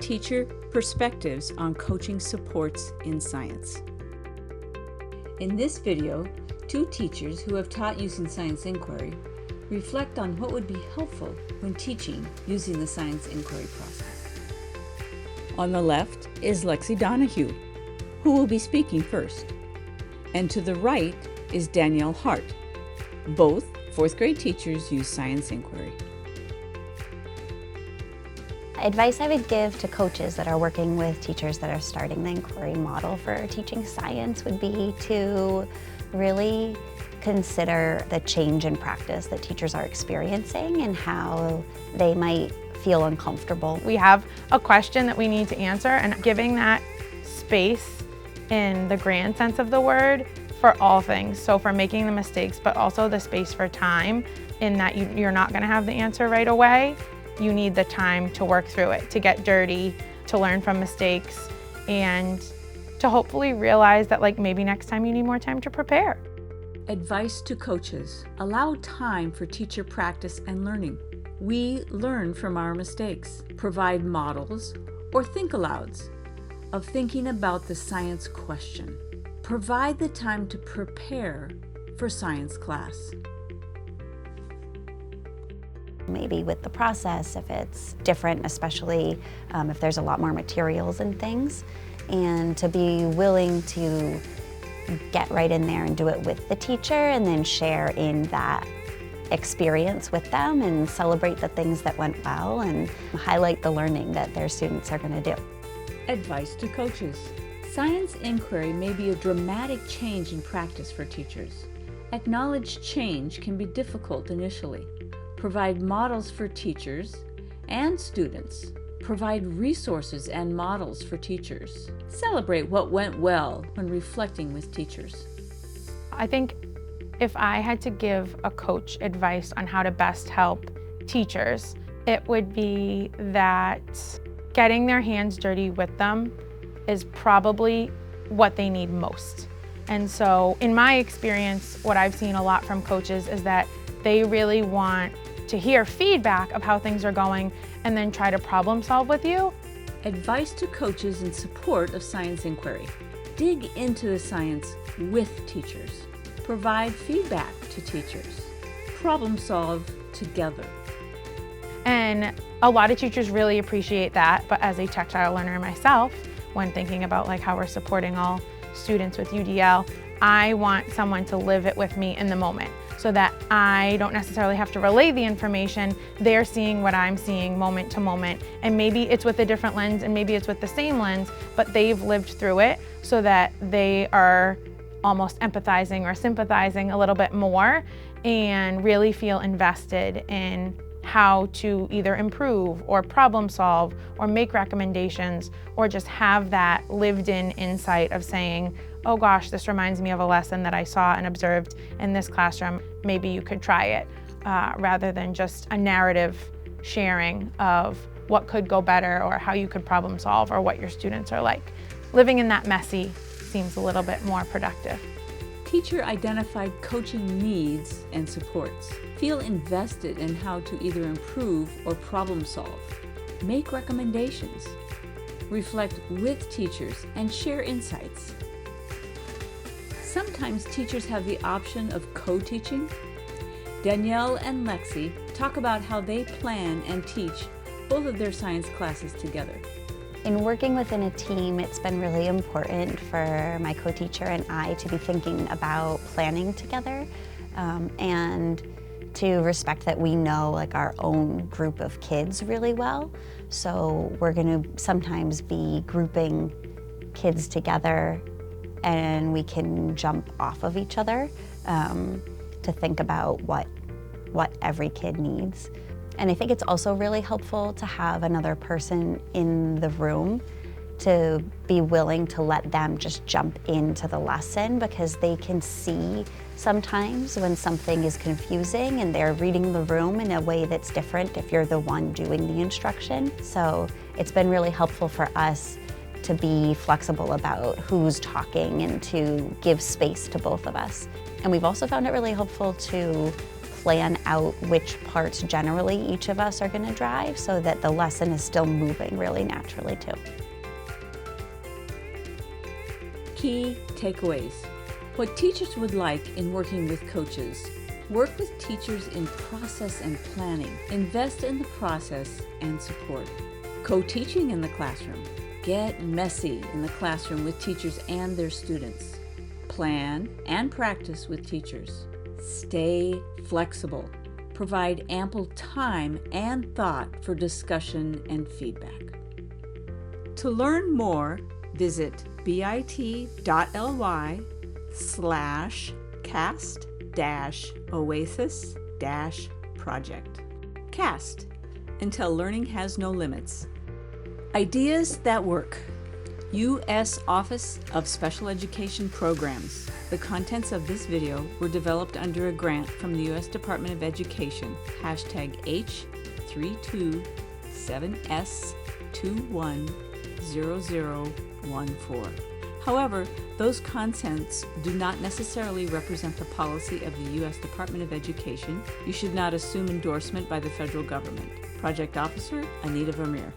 teacher perspectives on coaching supports in science. In this video, two teachers who have taught using science inquiry reflect on what would be helpful when teaching using the science inquiry process. On the left is Lexi Donahue, who will be speaking first. And to the right is Danielle Hart. Both fourth grade teachers use science inquiry. Advice I would give to coaches that are working with teachers that are starting the inquiry model for teaching science would be to really consider the change in practice that teachers are experiencing and how they might feel uncomfortable. We have a question that we need to answer, and giving that space in the grand sense of the word for all things. So for making the mistakes, but also the space for time in that you're not going to have the answer right away. You need the time to work through it, to get dirty, to learn from mistakes, and to hopefully realize that maybe next time you need more time to prepare. Advice to coaches: allow time for teacher practice and learning. We learn from our mistakes. Provide models or think alouds of thinking about the science question. Provide the time to prepare for science class. Maybe with the process, if it's different, especially if there's a lot more materials and things, and to be willing to get right in there and do it with the teacher and then share in that experience with them and celebrate the things that went well and highlight the learning that their students are going to do. Advice to coaches: science inquiry may be a dramatic change in practice for teachers. Acknowledge change can be difficult initially. Provide models for teachers and students. Provide resources and models for teachers. Celebrate what went well when reflecting with teachers. I think if I had to give a coach advice on how to best help teachers, it would be that getting their hands dirty with them is probably what they need most. And so in my experience, what I've seen a lot from coaches is that they really want to hear feedback of how things are going and then try to problem solve with you. Advice to coaches in support of science inquiry: dig into the science with teachers. Provide feedback to teachers. Problem solve together. And a lot of teachers really appreciate that, but as a tactile learner myself, when thinking about how we're supporting all students with UDL, I want someone to live it with me in the moment so that I don't necessarily have to relay the information. They're seeing what I'm seeing moment to moment, and maybe it's with a different lens and maybe it's with the same lens, but they've lived through it so that they are almost empathizing or sympathizing a little bit more and really feel invested in how to either improve or problem solve or make recommendations, or just have that lived in insight of saying, oh gosh, this reminds me of a lesson that I saw and observed in this classroom. Maybe you could try it, rather than just a narrative sharing of what could go better or how you could problem solve or what your students are like. Living in that messy seems a little bit more productive. Teacher identified coaching needs and supports. Feel invested in how to either improve or problem solve. Make recommendations. Reflect with teachers and share insights. Sometimes teachers have the option of co-teaching. Danielle and Lexi talk about how they plan and teach both of their science classes together. In working within a team, it's been really important for my co-teacher and I to be thinking about planning together, and to respect that we know our own group of kids really well. So we're going to sometimes be grouping kids together, and we can jump off of each other to think about what every kid needs. And I think it's also really helpful to have another person in the room to be willing to let them just jump into the lesson, because they can see sometimes when something is confusing and they're reading the room in a way that's different if you're the one doing the instruction. So it's been really helpful for us to be flexible about who's talking and to give space to both of us. And we've also found it really helpful to plan out which parts generally each of us are going to drive so that the lesson is still moving really naturally too. Key takeaways. What teachers would like in working with coaches. Work with teachers in process and planning. Invest in the process and support. Co-teaching in the classroom. Get messy in the classroom with teachers and their students. Plan and practice with teachers. Stay flexible. Provide ample time and thought for discussion and feedback. To learn more, visit bit.ly/cast-oasis-project. CAST, until learning has no limits. Ideas that work. U.S. Office of Special Education Programs. The contents of this video were developed under a grant from the U.S. Department of Education, #H327S210014. However, those contents do not necessarily represent the policy of the U.S. Department of Education. You should not assume endorsement by the federal government. Project Officer, Anita Vermeer.